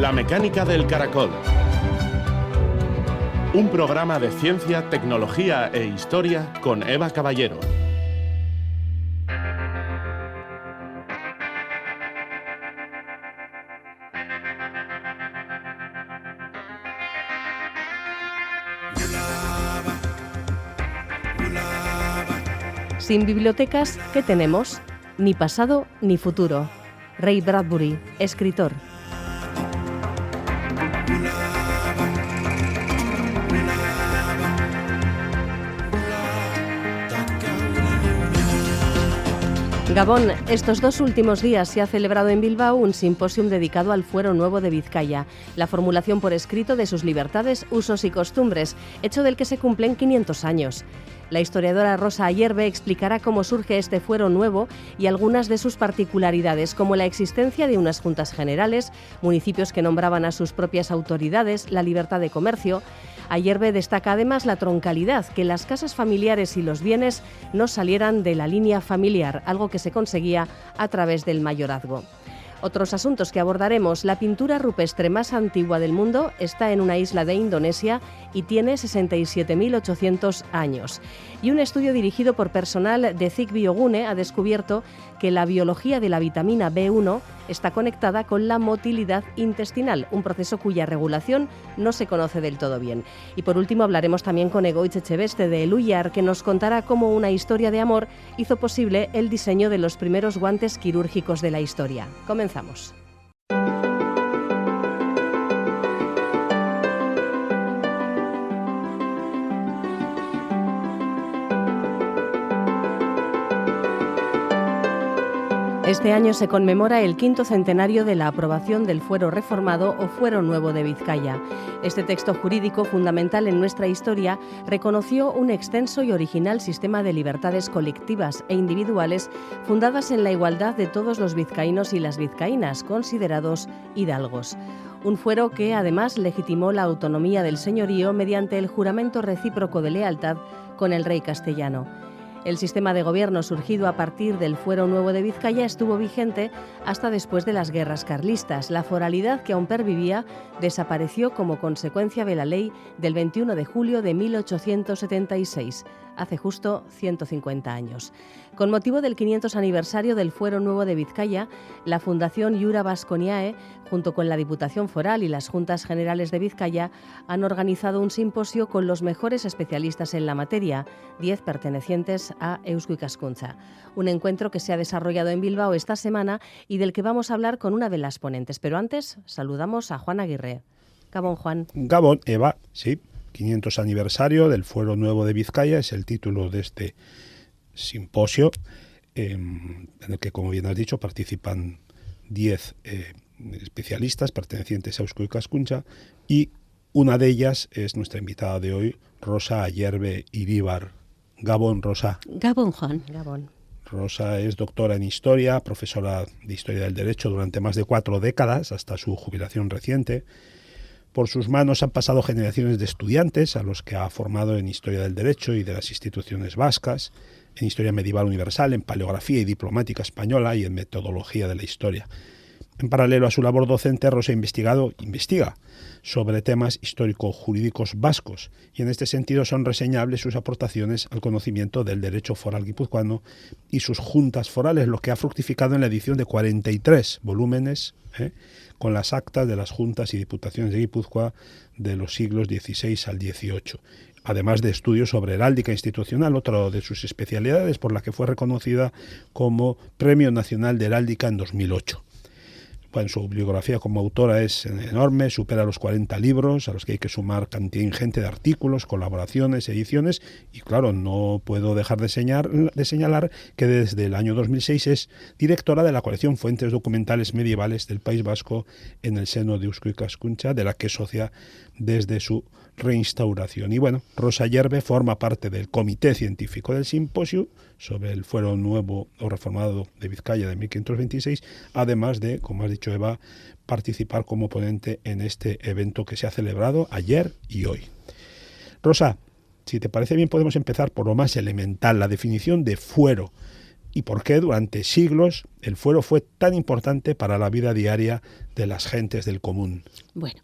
La mecánica del caracol. Un programa de ciencia, tecnología e historia con Eva Caballero. Sin bibliotecas, ¿qué tenemos? Ni pasado ni futuro. Ray Bradbury, escritor. Gabón, estos dos últimos días se ha celebrado en Bilbao un simposium dedicado al Fuero Nuevo de Vizcaya, la formulación por escrito de sus libertades, usos y costumbres, hecho del que se cumplen 500 años. La historiadora Rosa Ayerbe explicará cómo surge este fuero nuevo y algunas de sus particularidades, como la existencia de unas juntas generales, municipios que nombraban a sus propias autoridades, la libertad de comercio. Ayerbe destaca además la troncalidad, que las casas familiares y los bienes no salieran de la línea familiar, algo que se conseguía a través del mayorazgo. Otros asuntos que abordaremos: la pintura rupestre más antigua del mundo está en una isla de Indonesia y tiene 67.800 años. Y un estudio dirigido por personal de CIC Biogune ha descubierto que la biología de la vitamina B1 está conectada con la motilidad intestinal, un proceso cuya regulación no se conoce del todo bien. Y por último hablaremos también con Egoitz Echeveste de Eluyar, que nos contará cómo una historia de amor hizo posible el diseño de los primeros guantes quirúrgicos de la historia. Comenzamos. Este año se conmemora el 5º centenario de la aprobación del Fuero Reformado o Fuero Nuevo de Vizcaya. Este texto jurídico fundamental en nuestra historia reconoció un extenso y original sistema de libertades colectivas e individuales fundadas en la igualdad de todos los vizcaínos y las vizcaínas, considerados hidalgos. Un fuero que además legitimó la autonomía del señorío mediante el juramento recíproco de lealtad con el rey castellano. El sistema de gobierno surgido a partir del Fuero Nuevo de Vizcaya estuvo vigente hasta después de las guerras carlistas. La foralidad, que aún pervivía, desapareció como consecuencia de la ley del 21 de julio de 1876, hace justo 150 años. Con motivo del 500 aniversario del Fuero Nuevo de Vizcaya, la Fundación Iura Baskoniae, junto con la Diputación Foral y las Juntas Generales de Vizcaya, han organizado un simposio con los mejores especialistas en la materia, 10 pertenecientes a Eusko Ikaskuntza. Un encuentro que se ha desarrollado en Bilbao esta semana y del que vamos a hablar con una de las ponentes. Pero antes, saludamos a Juan Aguirre. Gabón, Juan. Gabón, Eva, sí. 500 aniversario del Fuero Nuevo de Vizcaya es el título de este simposio, en el que, como bien has dicho, participan 10 especialistas pertenecientes a Eusko Ikaskuntza, y una de ellas es nuestra invitada de hoy, Rosa Ayerbe Iríbar. Gabón, Rosa. Gabón, Juan. Gabón. Rosa es doctora en Historia, profesora de Historia del Derecho durante más de 4 décadas, hasta su jubilación reciente. Por sus manos han pasado generaciones de estudiantes a los que ha formado en Historia del Derecho y de las instituciones vascas, en Historia Medieval Universal, en Paleografía y Diplomática Española y en Metodología de la Historia. En paralelo a su labor docente, Rosa investiga sobre temas histórico-jurídicos vascos, y en este sentido son reseñables sus aportaciones al conocimiento del derecho foral guipuzcoano y sus juntas forales, lo que ha fructificado en la edición de 43 volúmenes, con las actas de las juntas y diputaciones de Guipúzcoa de los siglos XVI al XVIII. Además de estudios sobre heráldica institucional, otra de sus especialidades, por la que fue reconocida como Premio Nacional de Heráldica en 2008. Bueno, su bibliografía como autora es enorme, supera los 40 libros, a los que hay que sumar cantidad ingente de artículos, colaboraciones, ediciones, y claro, no puedo dejar de señalar que desde el año 2006 es directora de la colección Fuentes Documentales Medievales del País Vasco en el seno de Eusko Ikaskuntza, de la que es socia desde su reinstauración. Y bueno, Rosa Ayerbe forma parte del comité científico del simposio sobre el Fuero Nuevo o Reformado de Vizcaya de 1526, además de, como has dicho, Eva, participar como ponente en este evento que se ha celebrado ayer y hoy. Rosa, si te parece bien, podemos empezar por lo más elemental, la definición de fuero. y por qué durante siglos el fuero fue tan importante para la vida diaria de las gentes del común. Bueno,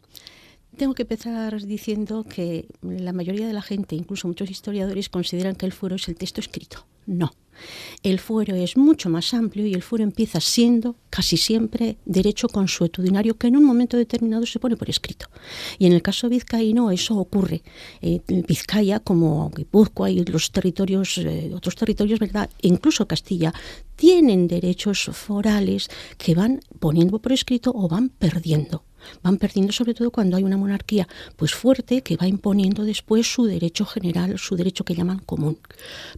tengo que empezar diciendo que la mayoría de la gente, incluso muchos historiadores, consideran que el fuero es el texto escrito. No. El fuero es mucho más amplio y el fuero empieza siendo casi siempre derecho consuetudinario que en un momento determinado se pone por escrito. Y en el caso vizcaíno eso ocurre. Vizcaya, como Guipúzcoa y los territorios, otros territorios, ¿verdad? Incluso Castilla, tienen derechos forales que van poniendo por escrito o van perdiendo. Van perdiendo sobre todo cuando hay una monarquía pues fuerte que va imponiendo después su derecho general, su derecho que llaman común.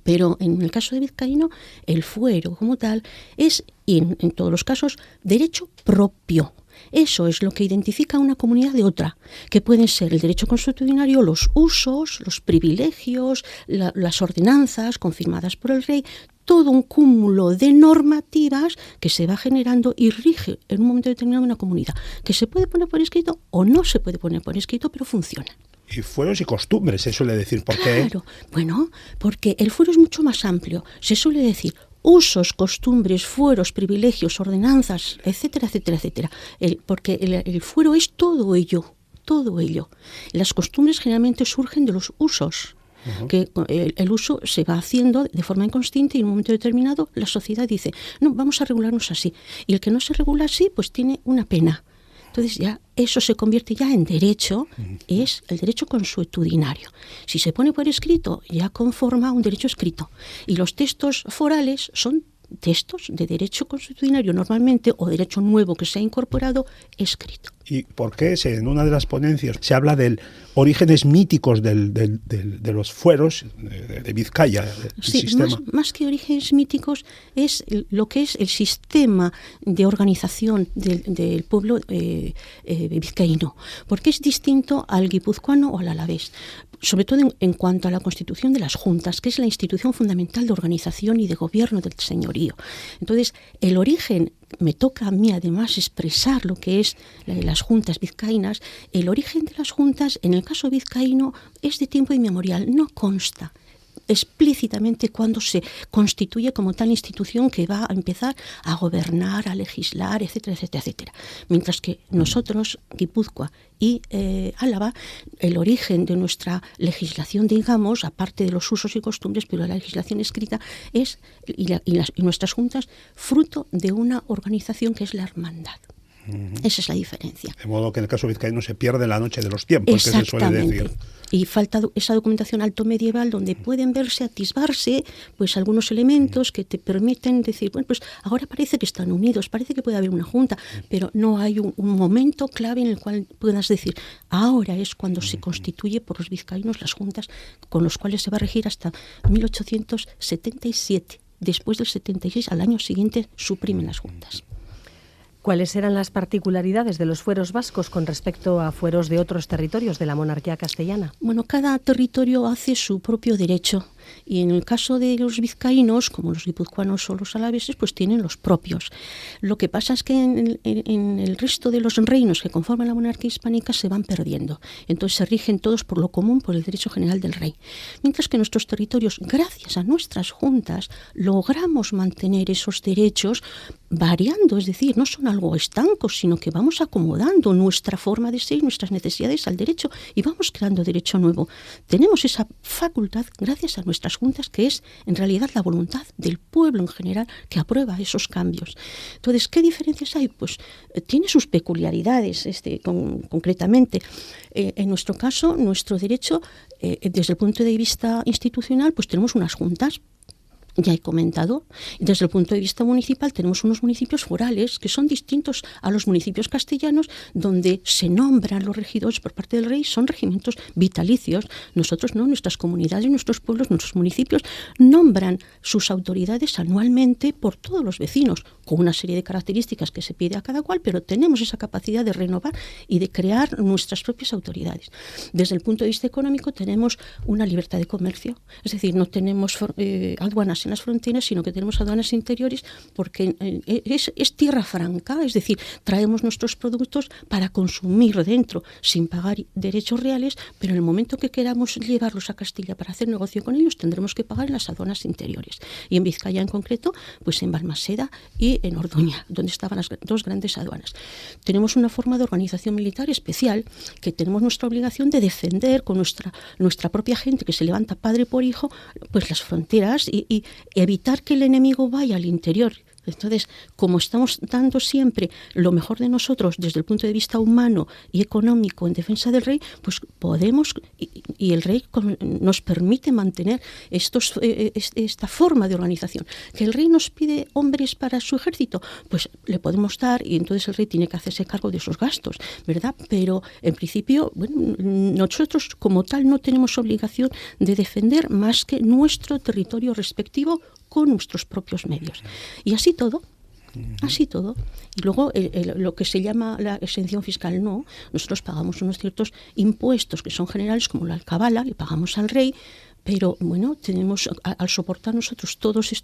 Pero en el caso de vizcaíno, el fuero como tal es, en todos los casos, derecho propio. Eso es lo que identifica a una comunidad de otra, que pueden ser el derecho consuetudinario, los usos, los privilegios, las ordenanzas confirmadas por el rey, todo un cúmulo de normativas que se va generando y rige en un momento determinado una comunidad, que se puede poner por escrito o no se puede poner por escrito, pero funciona. Y fueros y costumbres, se suele decir. ¿Por qué? Claro, bueno, porque el fuero es mucho más amplio. Se suele decir usos, costumbres, fueros, privilegios, ordenanzas, etcétera, etcétera, etcétera. Porque el fuero es todo ello, todo ello. Las costumbres generalmente surgen de los usos. Que el uso se va haciendo de forma inconsciente y en un momento determinado la sociedad dice, no, vamos a regularnos así. Y el que no se regula así, pues tiene una pena. Entonces ya eso se convierte ya en derecho, es el derecho consuetudinario. Si se pone por escrito, ya conforma un derecho escrito. Y los textos forales son textos de derecho consuetudinario normalmente, o derecho nuevo que se ha incorporado, escrito. ¿Y por qué en una de las ponencias se habla de orígenes míticos de los fueros de Vizcaya? Sí, más que orígenes míticos es lo que es el sistema de organización del pueblo vizcaíno, porque es distinto al guipuzcoano o al alavés, sobre todo en cuanto a la constitución de las juntas, que es la institución fundamental de organización y de gobierno del señorío. Entonces, el origen, me toca a mí además expresar lo que es las juntas vizcaínas. El origen de las juntas, en el caso vizcaíno, es de tiempo inmemorial, no consta explícitamente cuando se constituye como tal institución que va a empezar a gobernar, a legislar, etcétera, etcétera, etcétera. Mientras que nosotros, Guipúzcoa y Álava, el origen de nuestra legislación, digamos, aparte de los usos y costumbres, pero la legislación escrita es, y nuestras juntas, fruto de una organización que es la hermandad. Esa es la diferencia. De modo que en el caso vizcaíno se pierde la noche de los tiempos, que se suele decir. Y falta esa documentación alto medieval donde pueden verse, atisbarse, pues algunos elementos que te permiten decir, bueno, pues ahora parece que están unidos, parece que puede haber una junta, pero no hay un momento clave en el cual puedas decir, ahora es cuando se constituye por los vizcaínos las juntas con los cuales se va a regir hasta 1877. Después del 76, al año siguiente, suprimen las juntas. ¿Cuáles eran las particularidades de los fueros vascos con respecto a fueros de otros territorios de la monarquía castellana? Bueno, cada territorio hace su propio derecho. Y en el caso de los vizcaínos, como los guipuzcoanos o los alaveses, pues tienen los propios. Lo que pasa es que en el resto de los reinos que conforman la monarquía hispánica se van perdiendo. Entonces se rigen todos por lo común, por el derecho general del rey. Mientras que nuestros territorios, gracias a nuestras juntas, logramos mantener esos derechos variando, es decir, no son algo estancos, sino que vamos acomodando nuestra forma de ser, nuestras necesidades al derecho y vamos creando derecho nuevo. Tenemos esa facultad gracias a nuestras juntas, que es en realidad la voluntad del pueblo en general que aprueba esos cambios. Entonces, ¿qué diferencias hay? Pues tiene sus peculiaridades, concretamente. En nuestro caso, nuestro derecho, desde el punto de vista institucional, pues tenemos unas juntas. Ya he comentado, desde el punto de vista municipal tenemos unos municipios forales que son distintos a los municipios castellanos, donde se nombran los regidores por parte del rey, son regimientos vitalicios. Nosotros no, nuestras comunidades, nuestros pueblos, nuestros municipios nombran sus autoridades anualmente por todos los vecinos, con una serie de características que se pide a cada cual, pero tenemos esa capacidad de renovar y de crear nuestras propias autoridades. Desde el punto de vista económico tenemos una libertad de comercio, es decir, no tenemos aduanas en las fronteras, sino que tenemos aduanas interiores porque es tierra franca, es decir, traemos nuestros productos para consumir dentro sin pagar derechos reales, pero en el momento que queramos llevarlos a Castilla para hacer negocio con ellos tendremos que pagar en las aduanas interiores. Y en Vizcaya en concreto, pues en Balmaseda y en Orduña, donde estaban las dos grandes aduanas. Tenemos una forma de organización militar especial que tenemos nuestra obligación de defender con nuestra propia gente que se levanta padre por hijo, pues las fronteras y evitar que el enemigo vaya al interior. Entonces, como estamos dando siempre lo mejor de nosotros desde el punto de vista humano y económico en defensa del rey, pues podemos, y el rey nos permite mantener esta forma de organización. Que el rey nos pide hombres para su ejército, pues le podemos dar, y entonces el rey tiene que hacerse cargo de esos gastos, ¿verdad? Pero en principio, bueno, nosotros como tal no tenemos obligación de defender más que nuestro territorio respectivo con nuestros propios medios. Y así todo. Y luego lo que se llama la exención fiscal, no. Nosotros pagamos unos ciertos impuestos que son generales, como la alcabala, le pagamos al rey, pero bueno, tenemos al soportar nosotros todos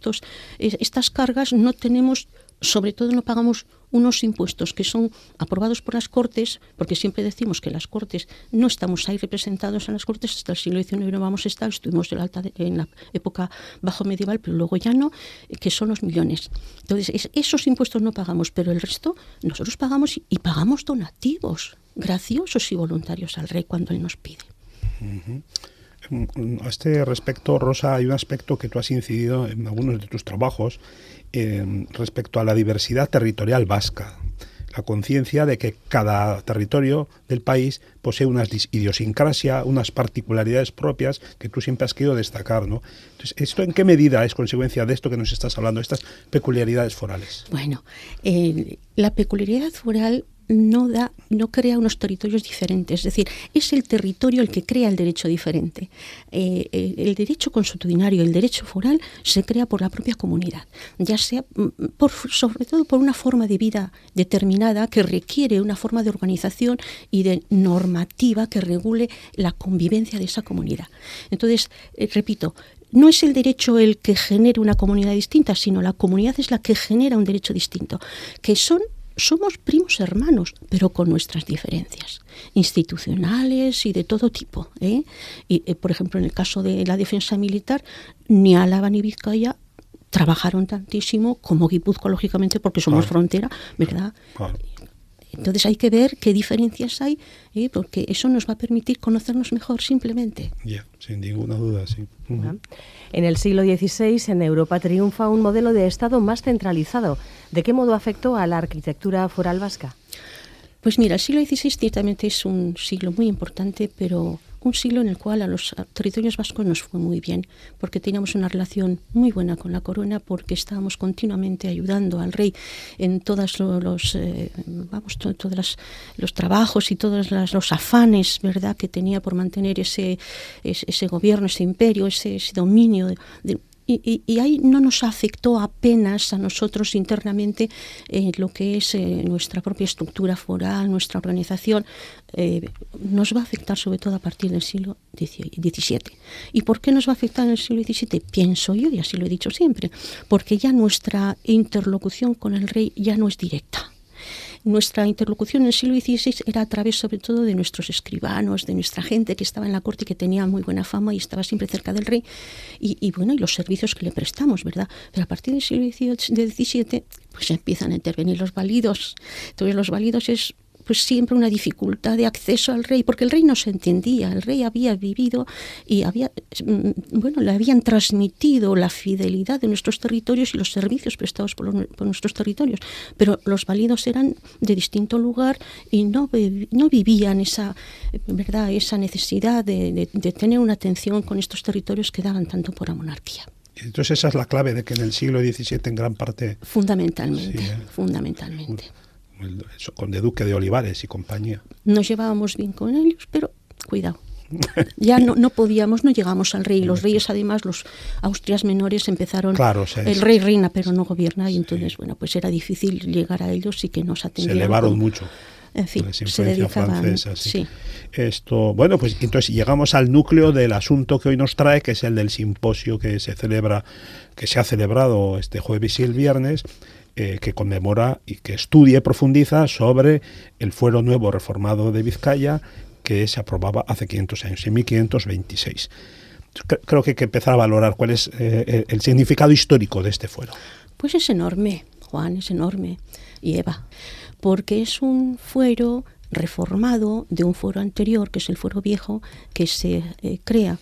estas cargas, no tenemos, sobre todo no pagamos unos impuestos que son aprobados por las Cortes, porque siempre decimos que las Cortes no estamos ahí representados en las Cortes, hasta el siglo XIX no vamos a estar, estuvimos en la época bajo medieval, pero luego ya no, que son los millones. Entonces, esos impuestos no pagamos, pero el resto nosotros pagamos y pagamos donativos graciosos y voluntarios al rey cuando él nos pide. A este respecto, Rosa, hay un aspecto que tú has incidido en algunos de tus trabajos respecto a la diversidad territorial vasca, la conciencia de que cada territorio del país posee una idiosincrasia, unas particularidades propias que tú siempre has querido destacar, ¿no? Entonces, ¿esto en qué medida es consecuencia de esto que nos estás hablando, estas peculiaridades forales? Bueno, la peculiaridad foral no crea unos territorios diferentes, es decir, es el territorio el que crea el derecho diferente. El derecho consuetudinario, el derecho foral, se crea por la propia comunidad, ya sea sobre todo por una forma de vida determinada que requiere una forma de organización y de normativa que regule la convivencia de esa comunidad. Entonces, repito, no es el derecho el que genere una comunidad distinta, sino la comunidad es la que genera un derecho distinto, que somos primos hermanos, pero con nuestras diferencias institucionales y de todo tipo. Y, por ejemplo, en el caso de la defensa militar, ni Álava ni Vizcaya trabajaron tantísimo como Guipúzcoa, lógicamente, porque somos frontera, ¿verdad? Claro. Entonces hay que ver qué diferencias hay, porque eso nos va a permitir conocernos mejor simplemente. Sin ninguna duda, sí. En el siglo XVI en Europa triunfa un modelo de Estado más centralizado. ¿De qué modo afectó a la arquitectura foral vasca? Pues mira, el siglo XVI ciertamente es un siglo muy importante, pero un siglo en el cual a los territorios vascos nos fue muy bien, porque teníamos una relación muy buena con la corona, porque estábamos continuamente ayudando al rey en todos los trabajos y todos los afanes, ¿verdad?, que tenía por mantener ese gobierno, ese imperio, ese dominio y ahí no nos afectó apenas a nosotros internamente lo que es nuestra propia estructura foral, nuestra organización. Nos va a afectar sobre todo a partir del siglo XVII. ¿Y por qué nos va a afectar en el siglo XVII? Pienso yo, y así lo he dicho siempre, porque ya nuestra interlocución con el rey ya no es directa. Nuestra interlocución en el siglo XVI era a través sobre todo de nuestros escribanos, de nuestra gente que estaba en la corte y que tenía muy buena fama y estaba siempre cerca del rey y los servicios que le prestamos, ¿verdad? Pero a partir del siglo XVII pues empiezan a intervenir los válidos. Entonces los válidos es pues siempre una dificultad de acceso al rey, porque el rey no se entendía, el rey había vivido y le habían transmitido la fidelidad de nuestros territorios y los servicios prestados por nuestros territorios, pero los válidos eran de distinto lugar y no vivían esa necesidad de tener una atención con estos territorios que daban tanto por la monarquía. Entonces esa es la clave de que en el siglo XVII en gran parte... Fundamentalmente. Con de Duque de Olivares y compañía. Nos llevábamos bien con ellos, pero cuidado. Ya no podíamos, no llegamos al rey. Los reyes, además, los Austrias menores empezaron, el rey reina pero no gobierna, y entonces, bueno, pues era difícil llegar a ellos y que nos atendieran. Se elevaron mucho. En fin, se dedicaban, francesa, sí. Sí. Esto, bueno, pues entonces llegamos al núcleo del asunto que hoy nos trae, que es el del simposio que se ha celebrado este jueves y el viernes, que conmemora y que estudia y profundiza sobre el fuero nuevo reformado de Vizcaya, que se aprobaba hace 500 años, en 1526. Creo que hay que empezar a valorar cuál es el significado histórico de este fuero. Pues es enorme, Juan, es enorme, y Eva, porque es un fuero reformado de un fuero anterior, que es el fuero viejo, que se crea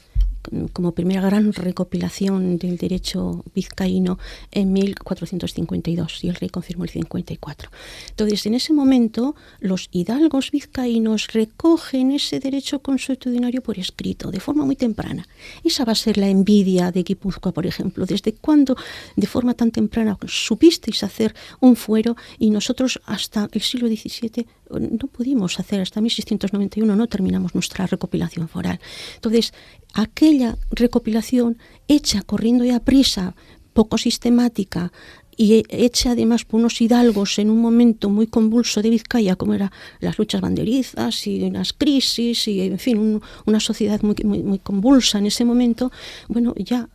como primera gran recopilación del derecho vizcaíno en 1452, y el rey confirmó el 54. Entonces, en ese momento, los hidalgos vizcaínos recogen ese derecho consuetudinario por escrito, de forma muy temprana. Esa va a ser la envidia de Guipúzcoa, por ejemplo. ¿Desde cuándo, de forma tan temprana, supisteis hacer un fuero y nosotros hasta el siglo XVII no pudimos hacer? Hasta 1691 no terminamos nuestra recopilación foral. Entonces, aquella recopilación hecha corriendo y a prisa, poco sistemática, y hecha además por unos hidalgos en un momento muy convulso de Vizcaya, como eran las luchas banderizas y las crisis, y en fin, una sociedad muy convulsa en ese momento, bueno, ya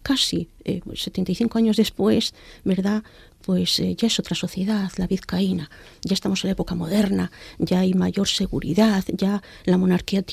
casi 75 años después, ¿verdad?, pues ya es otra sociedad, la vizcaína. Ya estamos en la época moderna, ya hay mayor seguridad, ya la monarquía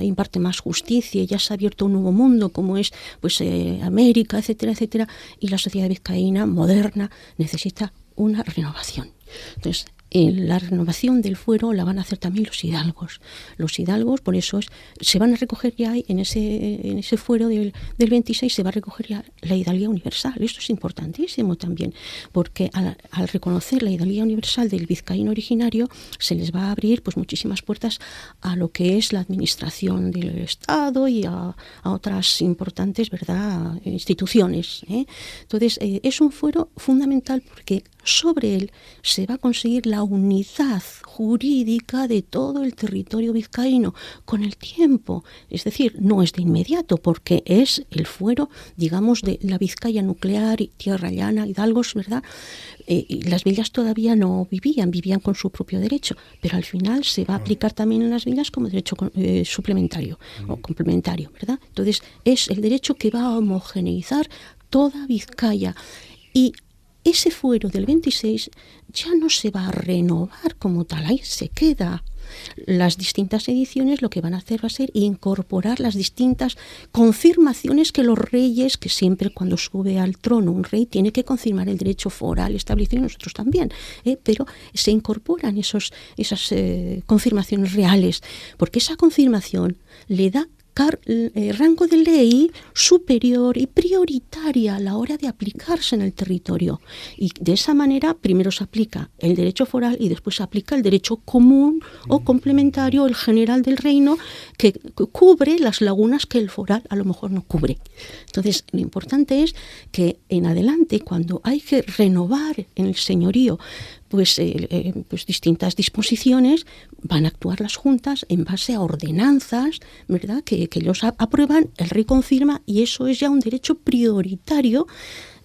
imparte más justicia, ya se ha abierto un nuevo mundo como es pues América, etcétera, etcétera, y la sociedad vizcaína moderna necesita una renovación. Entonces, la renovación del fuero la van a hacer también los hidalgos. Los hidalgos, por eso se van a recoger ya en ese fuero del 26, se va a recoger ya la hidalguía universal. Esto es importantísimo también, porque al reconocer la hidalguía universal del vizcaíno originario, se les va a abrir pues muchísimas puertas a lo que es la administración del Estado y a otras importantes, ¿verdad?, instituciones, ¿eh? Entonces, es un fuero fundamental porque sobre él se va a conseguir la unidad jurídica de todo el territorio vizcaíno con el tiempo. Es decir, no es de inmediato, porque es el fuero, digamos, de la Vizcaya nuclear y tierra llana, hidalgos, ¿verdad? Y las villas todavía no vivían con su propio derecho, pero al final se va a aplicar también en las villas como derecho suplementario o complementario, ¿verdad? Entonces, es el derecho que va a homogeneizar toda Vizcaya. Y ese fuero del 26 ya no se va a renovar como tal, ahí se queda. Las distintas ediciones lo que van a hacer va a ser incorporar las distintas confirmaciones que los reyes, que siempre cuando sube al trono un rey tiene que confirmar el derecho foral establecido, y nosotros también, pero se incorporan esas confirmaciones reales, porque esa confirmación le da rango de ley superior y prioritaria a la hora de aplicarse en el territorio. Y de esa manera primero se aplica el derecho foral y después se aplica el derecho común o complementario, el general del reino, que cubre las lagunas que el foral a lo mejor no cubre. Entonces, lo importante es que en adelante, cuando hay que renovar en el señorío pues distintas disposiciones, van a actuar las juntas en base a ordenanzas, ¿verdad?, que ellos aprueban, el rey confirma, y eso es ya un derecho prioritario.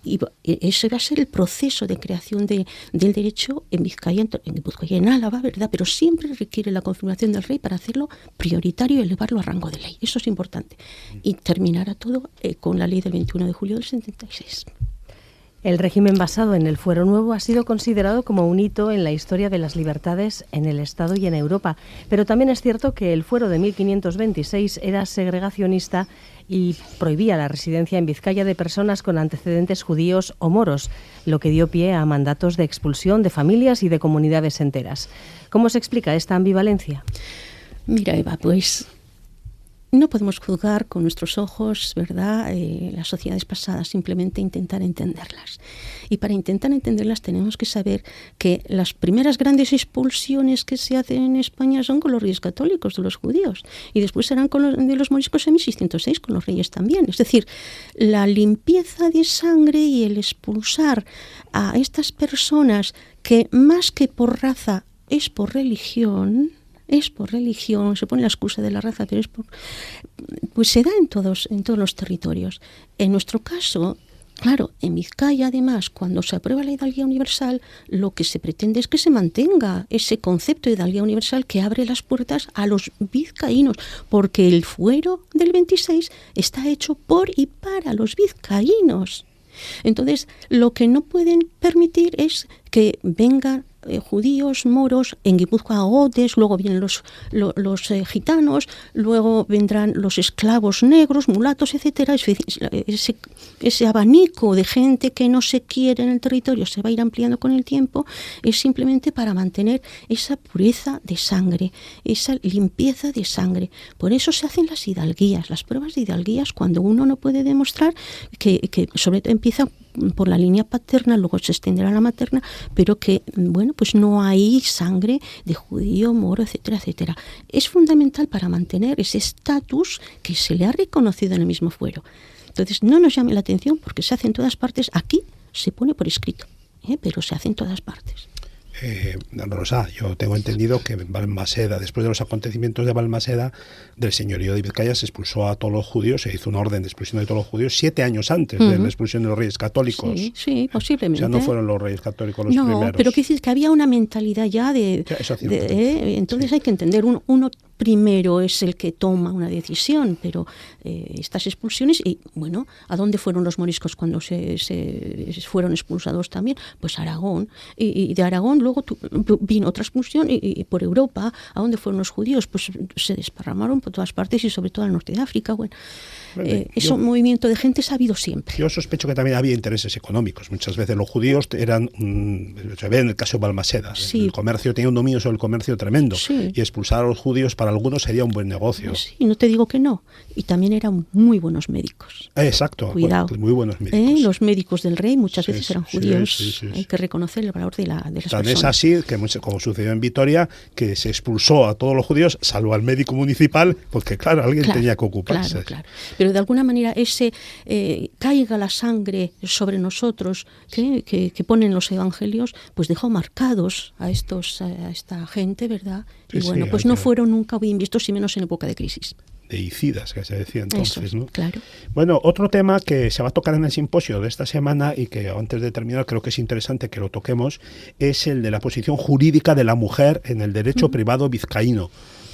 Y ese va a ser el proceso de creación del derecho en Vizcaya, en Guipúzcoa y en Álava, ¿verdad? Pero siempre requiere la confirmación del rey para hacerlo prioritario y elevarlo a rango de ley. Eso es importante. Y terminará todo con la ley del 21 de julio del 76. El régimen basado en el Fuero Nuevo ha sido considerado como un hito en la historia de las libertades en el Estado y en Europa, pero también es cierto que el Fuero de 1526 era segregacionista y prohibía la residencia en Vizcaya de personas con antecedentes judíos o moros, lo que dio pie a mandatos de expulsión de familias y de comunidades enteras. ¿Cómo se explica esta ambivalencia? Mira, Eva, pues no podemos juzgar con nuestros ojos, ¿verdad?, las sociedades pasadas, simplemente intentar entenderlas. Y para intentar entenderlas tenemos que saber que las primeras grandes expulsiones que se hacen en España son con los reyes católicos de los judíos, y después serán de los moriscos en 1606, con los reyes también. Es decir, la limpieza de sangre y el expulsar a estas personas que más que por raza es por religión, es por religión, se pone la excusa de la raza, pero pues se da en todos los territorios. En nuestro caso, claro, en Vizcaya, además, cuando se aprueba la hidalguía universal, lo que se pretende es que se mantenga ese concepto de hidalguía universal que abre las puertas a los vizcaínos, porque el fuero del 26 está hecho por y para los vizcaínos. Entonces, lo que no pueden permitir es que vengan judíos, moros, en Guipúzcoa gotes, luego vienen los gitanos, luego vendrán los esclavos negros, mulatos, etcétera. Ese abanico de gente que no se quiere en el territorio se va a ir ampliando con el tiempo, es simplemente para mantener esa pureza de sangre, esa limpieza de sangre. Por eso se hacen las hidalguías, las pruebas de hidalguías, cuando uno no puede demostrar que sobre todo empieza por la línea paterna, luego se extenderá a la materna, pero que, bueno, pues no hay sangre de judío, moro, etcétera, etcétera. Es fundamental para mantener ese estatus que se le ha reconocido en el mismo fuero. Entonces, no nos llame la atención porque se hace en todas partes. Aquí se pone por escrito, pero se hace en todas partes. Rosa, yo tengo entendido que en Balmaseda, después de los acontecimientos de Balmaseda, del señorío de Vizcaya se expulsó a todos los judíos, se hizo una orden de expulsión de todos los judíos 7 años antes de la expulsión de los reyes católicos. Sí, posiblemente. O sea, no fueron los reyes católicos los primeros. No, pero quiero decir que había una mentalidad ya entonces sí. Hay que entender, uno primero es el que toma una decisión, pero estas expulsiones, y bueno, ¿a dónde fueron los moriscos cuando se fueron expulsados también? Pues a Aragón, y de Aragón luego vino otra expulsión y por Europa. ¿A dónde fueron los judíos? Pues se desparramaron por todas partes y sobre todo al norte de África. Bueno, un movimiento de gente ha habido siempre. Yo sospecho que también había intereses económicos. Muchas veces los judíos eran, se ve en el caso de Balmaseda, sí. El comercio tenía un dominio sobre el comercio tremendo, sí. Y expulsar a los judíos para algunos sería un buen negocio. Sí, no te digo que no. Y también eran muy buenos médicos. Exacto, cuidado. Muy buenos médicos. Los médicos del rey muchas veces eran judíos. Sí. Hay que reconocer el valor de las personas. Es así, que como sucedió en Vitoria, que se expulsó a todos los judíos, salvo al médico municipal, porque claro, alguien tenía que ocuparse. Claro. Pero de alguna manera ese caiga la sangre sobre nosotros que ponen los evangelios, pues dejó marcados a esta gente, ¿verdad? Y bueno, pues no fueron nunca bien vistos, y menos en época de crisis. Deicidas, que se decía entonces. Eso, ¿no? Claro. Bueno, otro tema que se va a tocar en el simposio de esta semana y que antes de terminar creo que es interesante que lo toquemos, es el de la posición jurídica de la mujer en el derecho privado vizcaíno.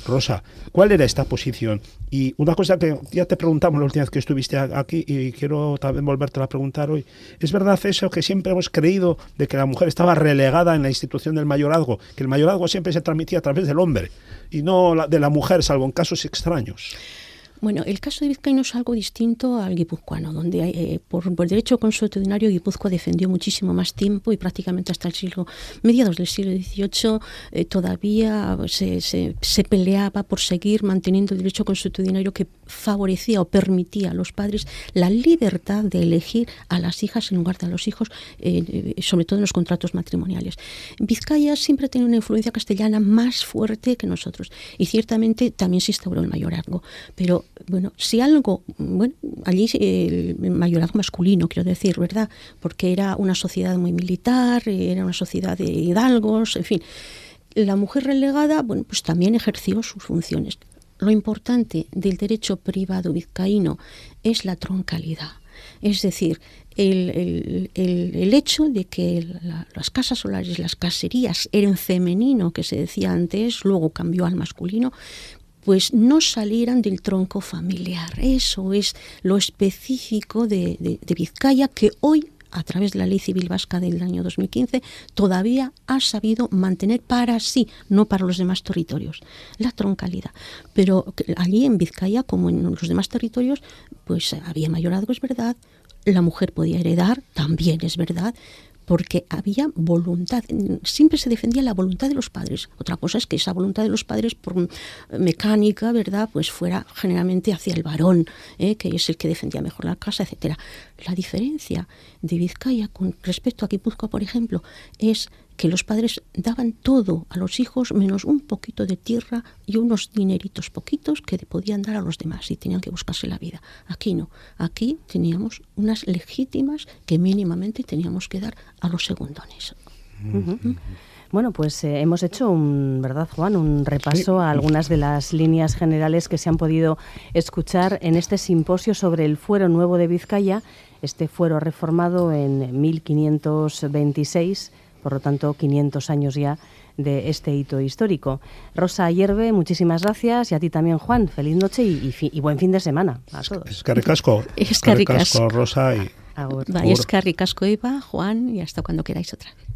Rosa, ¿cuál era esta posición? Y una cosa que ya te preguntamos la última vez que estuviste aquí y quiero también volverte a preguntar hoy. ¿Es verdad eso que siempre hemos creído de que la mujer estaba relegada en la institución del mayorazgo? Que el mayorazgo siempre se transmitía a través del hombre y no de la mujer, salvo en casos extraños. Bueno, el caso de Vizcaíno es algo distinto al guipuzcoano, donde por derecho consuetudinario Guipúzcoa defendió muchísimo más tiempo y prácticamente hasta mediados del siglo XVIII todavía se peleaba por seguir manteniendo el derecho consuetudinario que favorecía o permitía a los padres la libertad de elegir a las hijas en lugar de a los hijos, sobre todo en los contratos matrimoniales. Vizcaya siempre ha tenido una influencia castellana más fuerte que nosotros y ciertamente también se instauró el mayorazgo, pero bueno, si algo, allí el mayorazgo masculino, quiero decir, ¿verdad? Porque era una sociedad muy militar, era una sociedad de hidalgos, en fin. La mujer relegada, pues también ejerció sus funciones. Lo importante del derecho privado vizcaíno es la troncalidad. Es decir, el hecho de que las casas solares, las caserías eran femenino, que se decía antes, luego cambió al masculino, pues no salieran del tronco familiar. Eso es lo específico de Vizcaya, que hoy, a través de la Ley Civil Vasca del año 2015, todavía ha sabido mantener para sí, no para los demás territorios, la troncalidad. Pero allí en Vizcaya, como en los demás territorios, pues había mayorazgo, es verdad, la mujer podía heredar, también es verdad, porque había voluntad, siempre se defendía la voluntad de los padres. Otra cosa es que esa voluntad de los padres, por mecánica, ¿verdad?, pues fuera generalmente hacia el varón, que es el que defendía mejor la casa, etcétera. La diferencia de Vizcaya con respecto a Guipúzcoa, por ejemplo, es que los padres daban todo a los hijos menos un poquito de tierra y unos dineritos poquitos que podían dar a los demás y tenían que buscarse la vida. Aquí no, aquí teníamos unas legítimas que mínimamente teníamos que dar a los segundones. Bueno, pues hemos hecho ¿verdad, Juan? Un repaso a algunas de las líneas generales que se han podido escuchar en este simposio sobre el Fuero Nuevo de Vizcaya, este fuero reformado en 1526, por lo tanto 500 años ya de este hito histórico. Rosa Ayerbe, muchísimas gracias, y a ti también, Juan. Feliz noche y buen fin de semana a todos. Eskerrik asko, Rosa. Y eskerrik asko, Eva, Juan, y hasta cuando queráis otra vez.